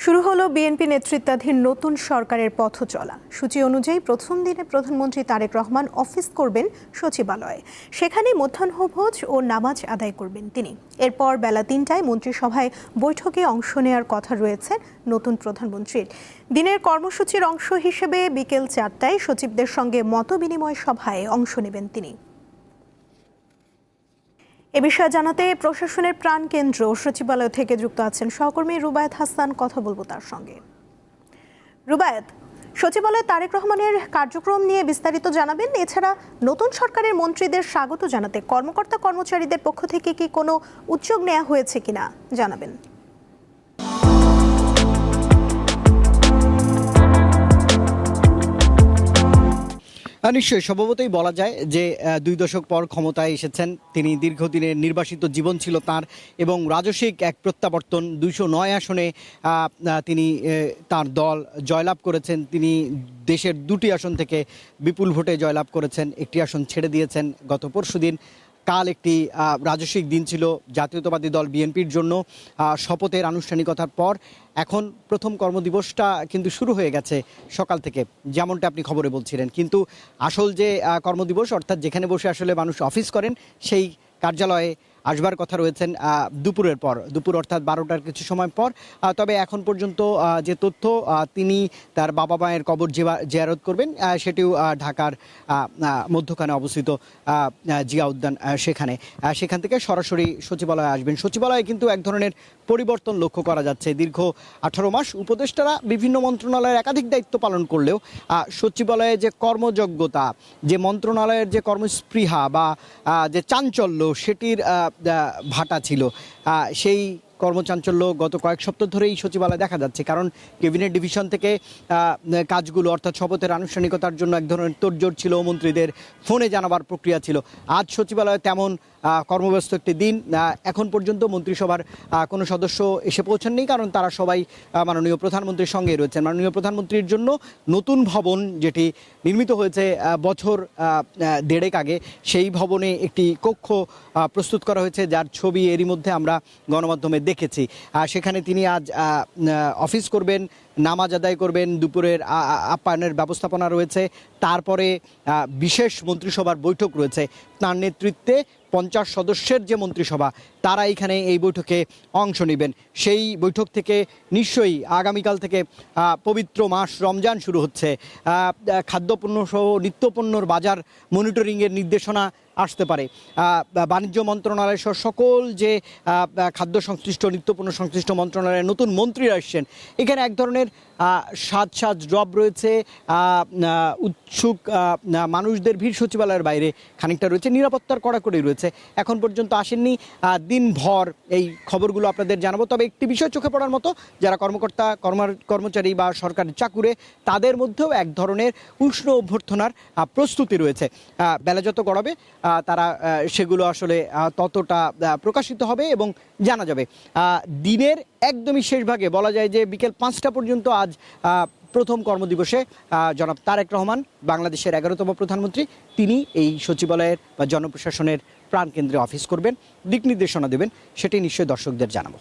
শুরু হলো বিএনপি নেতৃত্বাধীন নতুন সরকারের পথ চলা। সূচি অনুযায়ী প্রথম দিনে প্রধানমন্ত্রী তারেক রহমান অফিস করবেন সচিবালয়ে। সেখানে মধ্যাহ্নভোজ ও নামাজ আদায় করবেন তিনি। এরপর বেলা ৩টায় মন্ত্রিসভায় বৈঠকে অংশ নেওয়ার কথা রয়েছে নতুন প্রধানমন্ত্রীর। দিনের কর্মসূচির অংশ হিসেবে বিকেল ৪টায় সচিবদের সঙ্গে মতবিনিময় সভায় অংশ নেবেন তিনি। এ বিষয়ে জানাতে প্রশাসনের প্রাণকেন্দ্র সচিবালয় থেকে যুক্ত আছেন সহকর্মী রুবায়েত হাসান। কথা বলবো তার সঙ্গে। রুবায়েত, সচিবালয়ে তারেক রহমানের কার্যক্রম নিয়ে বিস্তারিত জানাবেন। এছাড়া নতুন সরকারের মন্ত্রীদের স্বাগত জানাতে কর্মকর্তা কর্মচারীদের পক্ষ থেকে কি কোনো উদ্যোগ নেওয়া হয়েছে কিনা জানাবেন। নিশ্চয়ই, স্বভাবতই বলা যায় যে ২ দশক পর ক্ষমতায় এসেছেন তিনি। দীর্ঘদিনের নির্বাসিত জীবন ছিল তার, এবং রাজস্বিক এক প্রত্যাবর্তন ২০৯ আসনে তিনি তার দল জয়লাভ করেছেন। তিনি দেশের ২টি আসন থেকে বিপুল ভোটে জয়লাভ করেছেন। একটি আসন ছেড়ে দিয়েছেন গত পরশুদিন। কাল একটি রাজস্বিক দিন ছিল জাতীয়তাবাদী দল বিএনপির জন্য। শপথের আনুষ্ঠানিকতার পর এখন প্রথম কর্মদিবসটা কিন্তু শুরু হয়ে গেছে সকাল থেকে, যেমনটা আপনি খবরে বলছিলেন। কিন্তু আসল যে কর্মদিবস, অর্থাৎ যেখানে বসে আসলে মানুষ অফিস করেন, সেই কার্যালয়ে আসবার কথা রয়েছেন দুপুরের পর, দুপুর অর্থাৎ 12টার কিছু সময় পর। তবে এখন পর্যন্ত যে তথ্য, তিনি তার বাবা মায়ের কবর জিয়ারত করবেন, সেটিও ঢাকার মধ্যখানে অবস্থিত জিয়া উদ্যান, সেখান থেকে সরাসরি সচিবালয়ে আসবেন। সচিবালয়ে কিন্তু এক ধরনের পরিবর্তন লক্ষ্য করা যাচ্ছে। দীর্ঘ 18 মাস উপদেষ্টারা বিভিন্ন মন্ত্রণালয়ের একাধিক দায়িত্ব পালন করলেও সচিবালয়ে যে কর্মযোগ্যতা, যে মন্ত্রণালয়ের যে কর্মস্পৃহা বা যে চাঞ্চল্য, সেটির ভাটা ছিল। সেই কর্মচাঞ্চল্য গত কয়েক সপ্তাহ ধরেই সচিবালয়ে দেখা যাচ্ছে। কারণ ক্যাবিনেট ডিভিশন থেকে কাজগুলো, অর্থাৎ শপথের আনুষ্ঠানিকতার জন্য এক ধরনের তোড়জোড় ছিল, মন্ত্রীদের ফোনে জানাবার প্রক্রিয়া ছিল। আজ সচিবালয়ে তেমন কর্মব্যস্ত একটি দিন। এখন পর্যন্ত মন্ত্রিসভার কোনো সদস্য এসে পৌঁছাননি, কারণ তারা সবাই মাননীয় প্রধানমন্ত্রীর সঙ্গে রয়েছেন। মাননীয় প্রধানমন্ত্রীর জন্য নতুন ভবন, যেটি নির্মিত হয়েছে বছর দেড়েক আগে, সেই ভবনে একটি কক্ষ প্রস্তুত করা হয়েছে, যার ছবি এরই মধ্যে আমরা গণমাধ্যমে দেখেছি। সেখানে তিনি আজ অফিস করবেন, নামাজ আদায় করবেন, দুপুরের আপ্যায়নের ব্যবস্থাপনা রয়েছে। তারপরে বিশেষ মন্ত্রিসভার বৈঠক রয়েছে। তার নেতৃত্বে 50 সদস্যের যে মন্ত্রিসভা, তারা এখানে এই বৈঠকে অংশ নেবেন। সেই বৈঠক থেকে নিশ্চয়ই আগামীকাল থেকে পবিত্র মাস রমজান শুরু হচ্ছে। খাদ্যপণ্য সহ নিত্যপণ্যর বাজার মনিটরিংয়ের নির্দেশনা আসতে পারে। বাণিজ্য মন্ত্রণালয় সহ সকল যে খাদ্য সংশ্লিষ্ট, নিত্যপণ্য সংশ্লিষ্ট মন্ত্রণালয়ের নতুন মন্ত্রীরা আসছেন। এখানে এক ধরনের সাজ রব রয়েছে। উৎসুক মানুষদের ভিড় সচিবালয়ের বাইরে খানিকটা রয়েছে। নিরাপত্তার কড়াকড়ি রয়েছে। এখন পর্যন্ত আসেননি, দিনভর এই খবরগুলো আপনাদের জানাবো। তবে একটি বিষয় চোখে পড়ার মতো, যারা কর্মচারী বা সরকারি চাকুরে, তাদের মধ্যেও এক ধরনের উষ্ণ অভ্যর্থনার প্রস্তুতি রয়েছে। বেলা যত গড়াবে তারা সেগুলো আসলে ততটা প্রকাশিত হবে এবং জানা যাবে। দিনের একদমই শেষ ভাগে বলা যায় যে বিকেল 5টা পর্যন্ত আজ প্রথম কর্মদিবসে জনাব তারেক রহমান, বাংলাদেশের 11তম প্রধানমন্ত্রী, তিনি এই সচিবালয়ের বা জনপ্রশাসনের প্রাণকেন্দ্রে অফিস করবেন, দিক নির্দেশনা দেবেন। সেটি নিশ্চয়ই দর্শকদের জানাবো।